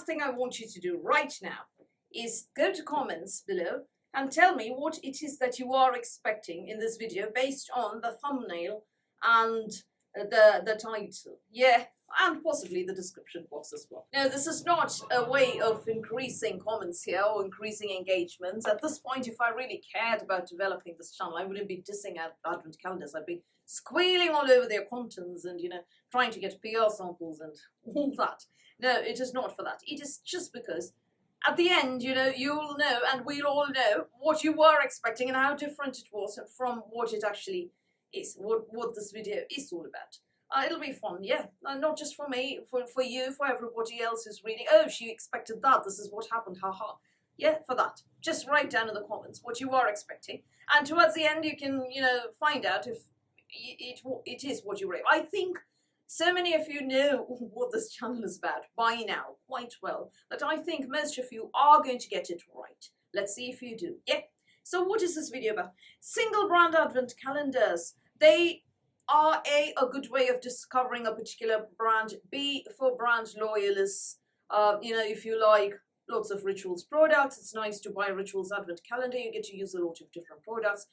thing I want you to do right now is go to comments below and tell me what it is that you are expecting in this video based on the thumbnail and the title. Yeah, and possibly the description box as well. Now, this is not a way of increasing comments here or increasing engagements. At this point, if I really cared about developing this channel, I wouldn't be dissing out advent calendars. I'd be squealing all over their contents and, trying to get PR samples and all that. No, it is not for that. It is just because at the end, you'll know and we'll all know what you were expecting and how different it was from what it actually is, what this video is all about. It'll be fun, yeah. Not just for me, for you, for everybody else who's reading. Oh, she expected that. This is what happened. Haha. Yeah, for that. Just write down in the comments what you are expecting. And towards the end, you can, find out if it is what you read. I think so many of you know what this channel is about by now, quite well, that I think most of you are going to get it right. Let's see if you do. Yeah. So what is this video about? Single brand advent calendars. They are a good way of discovering a particular brand, B, for brand loyalists. If you like lots of Rituals products, it's nice to buy Rituals advent calendar. You get to use a lot of different products.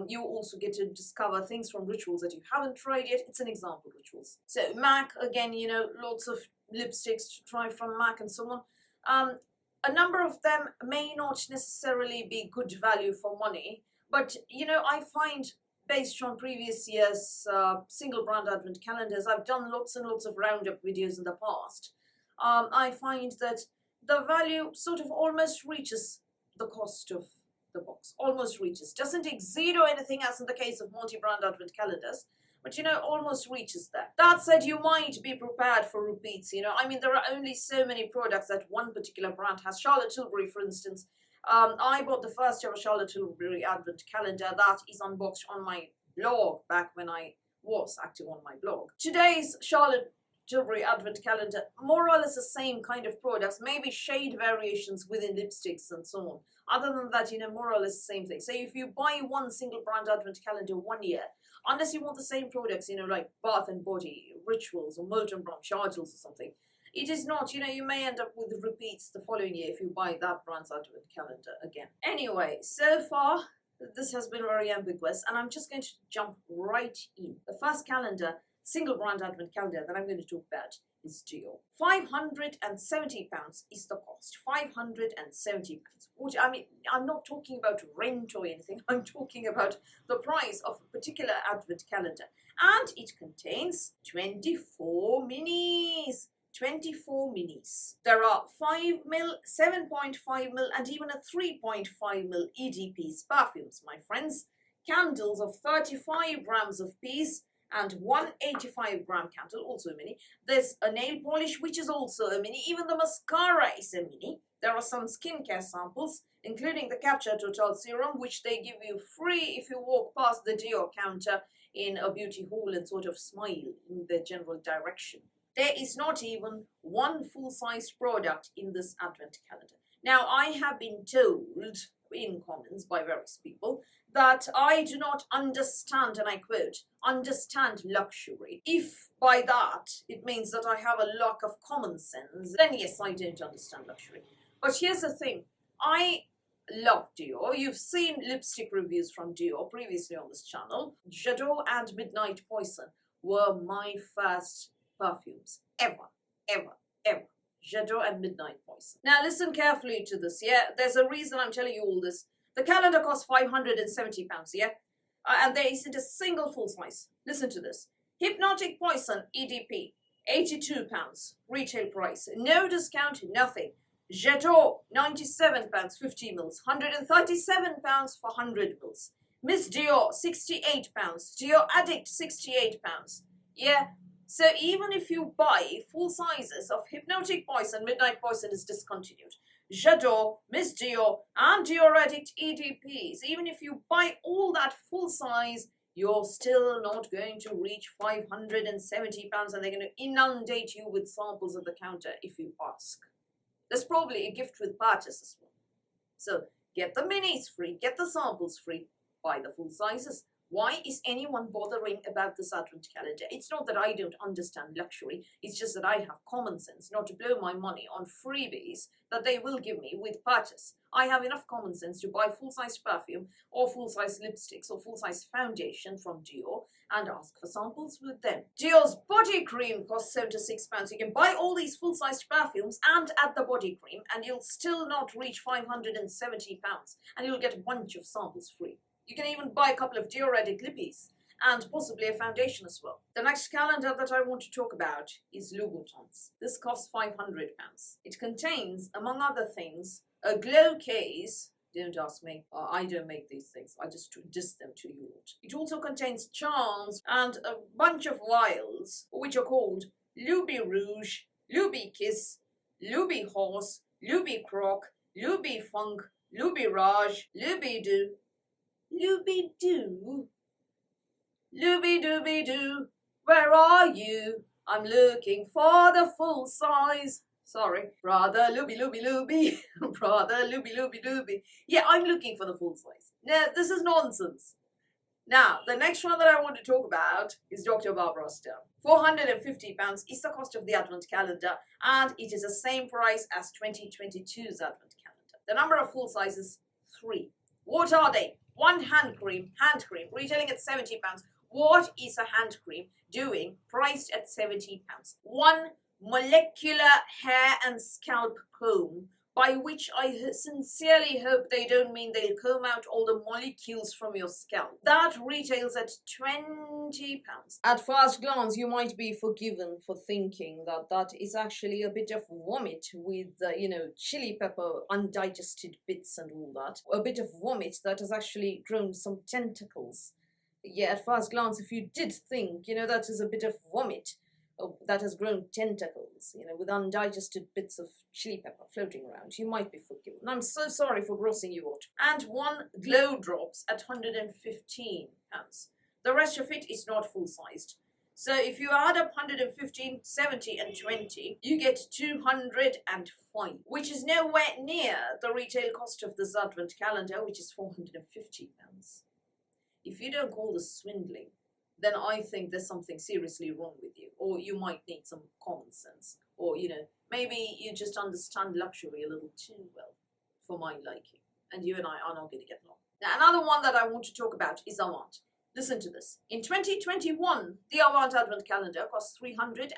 You also get to discover things from Rituals that you haven't tried yet. It's an example, Rituals. So MAC, again, lots of lipsticks to try from MAC and so on. A number of them may not necessarily be good value for money, but, I find based on previous years' single brand advent calendars, I've done lots and lots of roundup videos in the past. I find that the value sort of almost reaches the cost of the box, almost reaches. Doesn't exceed or anything as in the case of multi-brand advent calendars, but almost reaches that. That said, you might be prepared for repeats, there are only so many products that one particular brand has. Charlotte Tilbury, for instance, I bought the first ever Charlotte Tilbury advent calendar that is unboxed on my blog back when I was active on my blog. Today's Charlotte Tilbury advent calendar, more or less the same kind of products, maybe shade variations within lipsticks and so on. Other than that, more or less the same thing. So if you buy one single brand advent calendar 1 year, unless you want the same products, like Bath and Body, Rituals, or Molton Brown Chargels or something, it is not, you may end up with repeats the following year if you buy that brand's advent calendar again. Anyway, so far, this has been very ambiguous, and I'm just going to jump right in. The first calendar, single brand advent calendar that I'm going to talk about is Dior. £570 is the cost. £570. Which, I'm not talking about rent or anything. I'm talking about the price of a particular advent calendar. And it contains 24 minis. 24 minis. There are 5ml, 7.5ml, and even a 3.5ml EDPs perfumes, my friends. Candles of 35 grams of piece and 185-gram candle, also a mini. There's a nail polish, which is also a mini. Even the mascara is a mini. There are some skincare samples, including the Capture Total Serum, which they give you free if you walk past the Dior counter in a beauty hall and sort of smile in the general direction. There is not even one full-size product in this advent calendar. Now, I have been told in comments by various people that I do not understand, and I quote, understand luxury. If by that it means that I have a lack of common sense, then yes, I don't understand luxury. But here's the thing. I love Dior. You've seen lipstick reviews from Dior previously on this channel. Jadot and Midnight Poison were my first perfumes ever. Jadot and Midnight Poison. Now listen carefully to this, yeah? There's a reason I'm telling you all this. The calendar costs £570, yeah? And there isn't a single full size. Listen to this. Hypnotic Poison EDP, £82, retail price. No discount, nothing. Jadot, £97, 50 mils. £137 for 100 mils. Miss Dior, £68. Dior Addict, £68. Yeah? So even if you buy full sizes of Hypnotic Poison, Midnight Poison is discontinued. Jadot, Miss Dior, and Dior Addict EDPs, even if you buy all that full size, you're still not going to reach £570, and they're going to inundate you with samples at the counter if you ask. There's probably a gift with purchase as well. So get the minis free, get the samples free, buy the full sizes, Why is anyone bothering about this advent calendar? It's not that I don't understand luxury, it's just that I have common sense not to blow my money on freebies that they will give me with purchase. I have enough common sense to buy full-size perfume or full-size lipsticks or full-size foundation from Dior and ask for samples with them. Dior's body cream costs £76. You can buy all these full-sized perfumes and add the body cream and you'll still not reach £570 and you'll get a bunch of samples free. You can even buy a couple of Dior-ready lippies and possibly a foundation as well. The next calendar that I want to talk about is Louboutin's. This costs £500. It contains, among other things, a glow case. Don't ask me, I don't make these things, I just diss them to you. It also contains charms and a bunch of vials, which are called Loubi Rouge, Loubi Kiss, Loubi Horse, Loubi Croc, Loubi Funk, Loubi Raj, Loubi Doo, Loubi Doo, Loubi Dooby Doo, where are you? I'm looking for the full size. Sorry, brother Loubi Loubi Loubi, brother Loubi Loubi Loubi. Yeah, I'm looking for the full size. No, this is nonsense. Now, the next one that I want to talk about is Dr. Barbara Sturm. £450 is the cost of the Advent calendar, and it is the same price as 2022's Advent calendar. The number of full sizes, 3. What are they? One hand cream, retailing at £70. What is a hand cream doing, priced at £70? One molecular hair and scalp comb, by which I sincerely hope they don't mean they'll comb out all the molecules from your scalp. That retails at £20. At first glance, you might be forgiven for thinking that that is actually a bit of vomit with, chili pepper, undigested bits and all that. A bit of vomit that has actually grown some tentacles. Yeah, at first glance, if you did think, that is a bit of vomit that has grown tentacles, with undigested bits of chili pepper floating around, you might be forgiven. I'm so sorry for grossing you out. And one glow drops at £115. The rest of it is not full-sized. So if you add up 115, 70 and 20, you get 205, which is nowhere near the retail cost of this Advent calendar, which is £450. If you don't call this swindling, then I think there's something seriously wrong with you, or you might need some common sense, or, maybe you just understand luxury a little too well for my liking, and you and I are not going to get along. Now, another one that I want to talk about is Avant. Listen to this. In 2021, the Avant Advent calendar cost £350.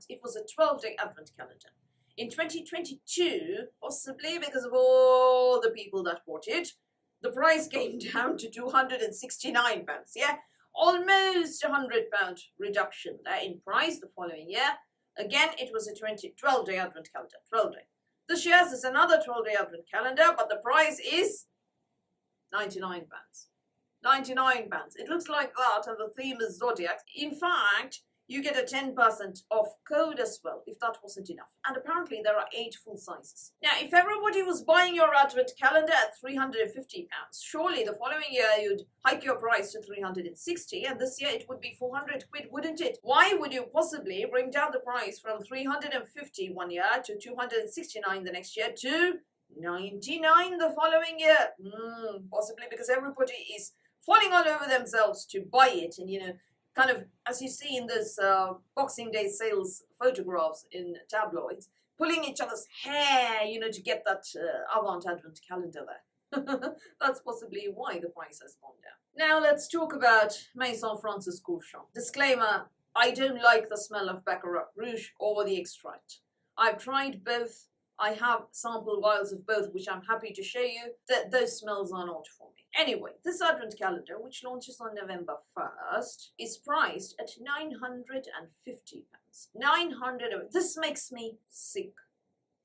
It was a 12-day Advent calendar. In 2022, possibly because of all the people that bought it, the price came down to £269, yeah? Almost £100 reduction there in price the following year. Again, it was a 12-day Advent calendar, 12-day. This year's is another 12-day Advent calendar, but the price is £99. £99. It looks like that, and the theme is Zodiac. In fact, you get a 10% off code as well, if that wasn't enough. And apparently there are 8 full sizes. Now, if everybody was buying your Advent calendar at £350, surely the following year you'd hike your price to £360, and this year it would be £400, wouldn't it? Why would you possibly bring down the price from £350 one year to £269 the next year to £99 the following year? Possibly because everybody is falling all over themselves to buy it, and kind of, as you see in this Boxing Day sales photographs in tabloids, pulling each other's hair, to get that Avant Advent calendar there. That's possibly why the price has gone down. Now let's talk about Maison Francis Kurkdjian. Disclaimer, I don't like the smell of Baccarat Rouge or the extract. I've tried both. I have sample vials of both, which I'm happy to show you. Those smells are not for me. Anyway, this Advent calendar, which launches on November 1st, is priced at £950. This makes me sick.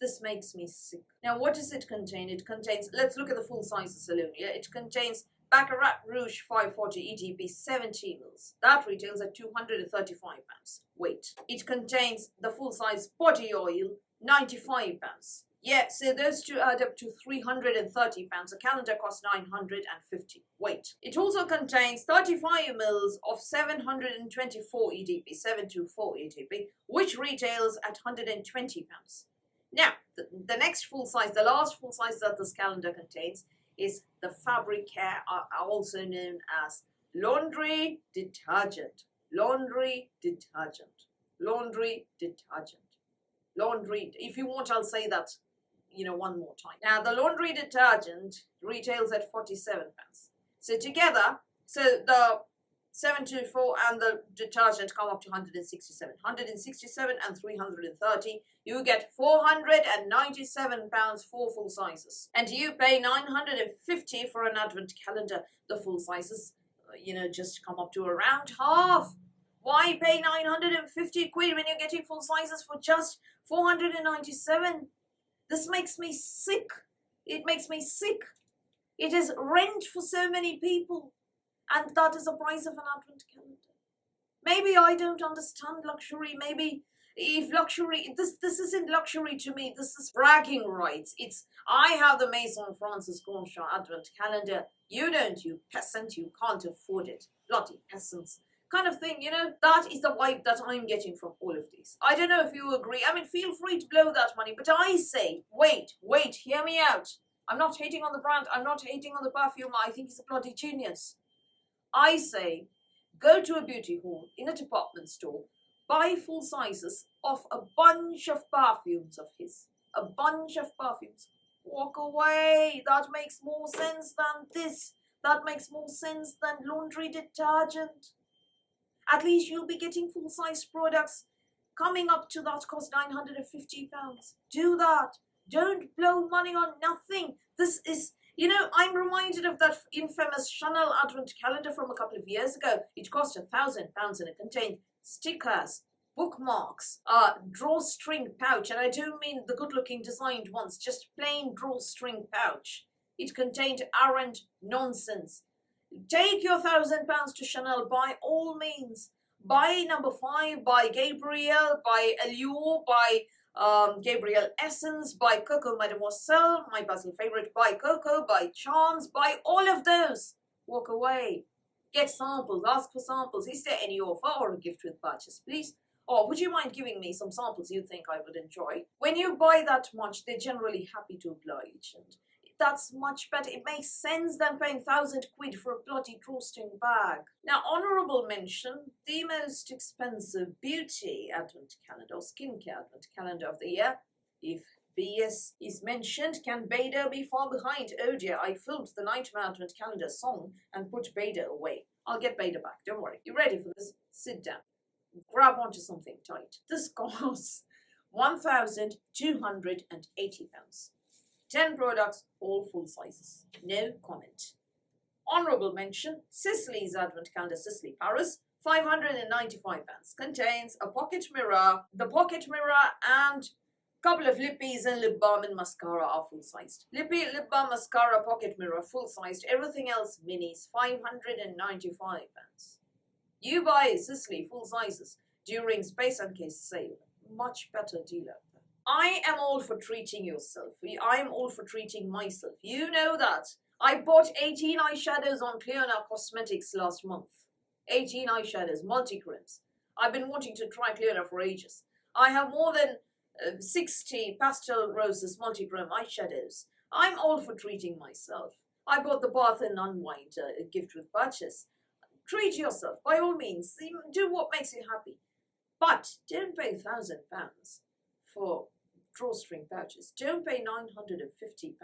This makes me sick. Now, what does it contain? It contains, let's look at the full sizes alone. Yeah, it contains Baccarat Rouge 540 EDP 70 mils. That retails at £235. Wait. It contains the full size body oil, £95. Yeah, so those two add up to £330. A calendar costs £950. Wait. It also contains 35 mils of 724 EDP, 724 EDP, which retails at £120. Now, the next full size, the last full size that this calendar contains is the fabric care, also known as laundry detergent, laundry detergent, laundry detergent, laundry. If you want, I'll say that, one more time. Now, the laundry detergent retails at £47. So together, the 724 and the detergent come up to 167. 167 and 330. You get £497 for full sizes. And you pay £950 for an advent calendar. The full sizes, just come up to around half. Why pay 950 quid when you're getting full sizes for just 497? This makes me sick. It makes me sick. It is rent for so many people. And that is the price of an advent calendar. Maybe I don't understand luxury. Maybe if luxury, this isn't luxury to me. This is bragging rights. I have the Maison Francis Grandchamp advent calendar. You don't, you peasant. You can't afford it. Bloody peasants. Kind of thing, that is the vibe that I'm getting from all of these. I don't know if you agree. I mean, feel free to blow that money. But I say, wait, hear me out. I'm not hating on the brand. I'm not hating on the perfume. I think he's a bloody genius. I say, go to a beauty hall in a department store, buy full sizes of a bunch of perfumes of his. A bunch of perfumes. Walk away. That makes more sense than this. That makes more sense than laundry detergent. At least you'll be getting full-size products coming up to that cost £950. Do that. Don't blow money on nothing. This is... I'm reminded of that infamous Chanel advent calendar from a couple of years ago. It cost £1,000 and it contained stickers, bookmarks, a drawstring pouch, and I don't mean the good-looking designed ones, just plain drawstring pouch. It contained arrant nonsense. Take your £1,000 to Chanel by all means. Buy number 5, buy Gabrielle, buy Allure, buy Gabrielle Essence, by Coco Mademoiselle, my personal favorite, by Coco, by Charms, by all of those. Walk away. Get samples, ask for samples. Is there any offer or a gift with purchase, please? Or would you mind giving me some samples you think I would enjoy? When you buy that much, they're generally happy to oblige, and that's much better. It makes sense than paying 1,000 quid for a bloody drawstring bag. Now, honourable mention, the most expensive beauty advent calendar or skincare advent calendar of the year. If BS is mentioned, can Bader be far behind? Oh dear, I filmed the Nightmare Advent Calendar song and put Bader away. I'll get Bader back, don't worry. You ready for this? Sit down. Grab onto something tight. This costs £1,280. 10 products, all full sizes. No comment. Honourable mention, Sisley's Advent Calendar Sisley Paris, £595. Contains a pocket mirror. The pocket mirror and couple of lippies and lip balm and mascara are full-sized. Lippy, lip balm, mascara, pocket mirror, full-sized. Everything else, minis, £595. You buy Sisley full sizes during Space and Case sale. Much better deal out there. I am all for treating yourself. I am all for treating myself. You know that. I bought 18 eyeshadows on Clearna Cosmetics last month. 18 eyeshadows, multi-creams. I've been wanting to try Clearna for ages. I have more than 60 pastel roses multi-chrome eyeshadows. I'm all for treating myself. I bought the Bath and Unwind gift with purchase. Treat yourself, by all means. Do what makes you happy. But don't pay £1,000 for drawstring pouches. Don't pay £950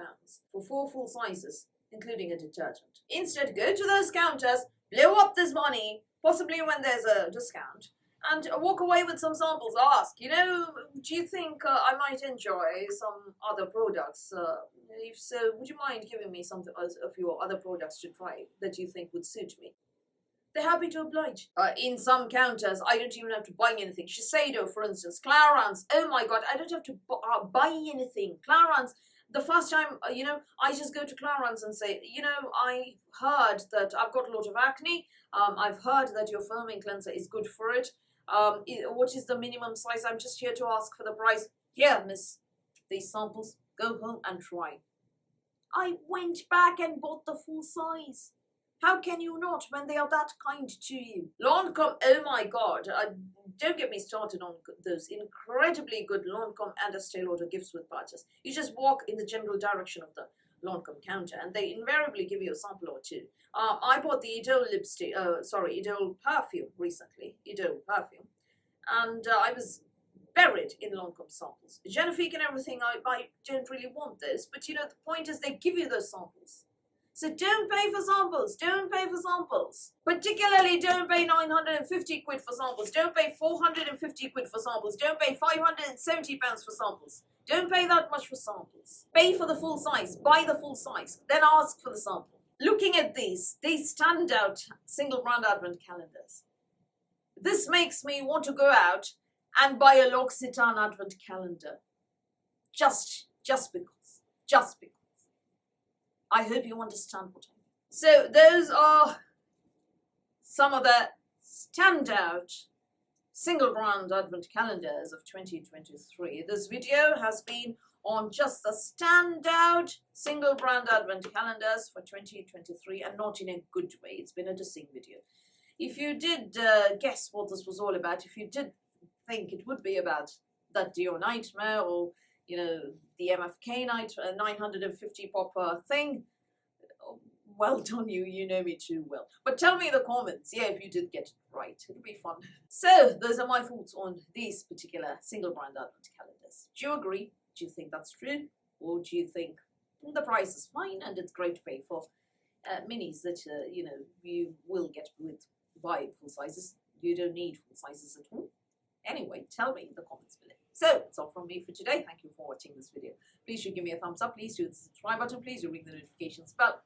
for 4 full sizes, including a detergent. Instead, go to those counters, blow up this money, possibly when there's a discount, and walk away with some samples. Ask, do you think I might enjoy some other products? If so, would you mind giving me some of your other products to try that you think would suit me? They're happy to oblige. In some counters, I don't even have to buy anything. Shiseido, for instance, Clarins. Oh my God, I don't have to buy anything. Clarins. The first time, I just go to Clarins and say, I heard that I've got a lot of acne. I've heard that your foaming cleanser is good for it. What is the minimum size? I'm just here to ask for the price. Here, miss, these samples. Go home and try. I went back and bought the full size. How can you not when they are that kind to you? Lancome, oh my God. Don't get me started on those incredibly good Lancome and Estee Lauder gifts with purchase. You just walk in the general direction of the Lancome counter, and they invariably give you a sample or two. I bought the Idol perfume recently, Idol perfume, and I was buried in Lancome samples. Genifique and everything, I don't really want this, but the point is they give you those samples. So don't pay for samples, don't pay for samples. Particularly don't pay 950 quid for samples, don't pay 450 quid for samples, don't pay 570 pounds for samples. Don't pay that much for samples. Pay for the full size, buy the full size, then ask for the sample. Looking at these standout single brand advent calendars. This makes me want to go out and buy a Louboutin advent calendar. Just because. I hope you understand what I mean. So those are some of the standout single brand advent calendars of 2023. This video has been on just the standout single brand advent calendars for 2023, and not in a good way. It's been a dissing video. If you did guess what this was all about, if you did think it would be about that Dior nightmare or the MFK night 950 popper thing, well done you know me too well. But tell me in the comments, if you did get it right. It'll be fun. So those are my thoughts on these particular single brand advent calendars. Do you agree? Do you think that's true? Or do you think the price is fine and it's great to pay for minis that you will get by full sizes? You don't need full sizes at all. Anyway, tell me in the comments below. So that's all from me for today. Thank you for watching this video. Please do give me a thumbs up. Please do the subscribe button. Please do ring the notifications bell.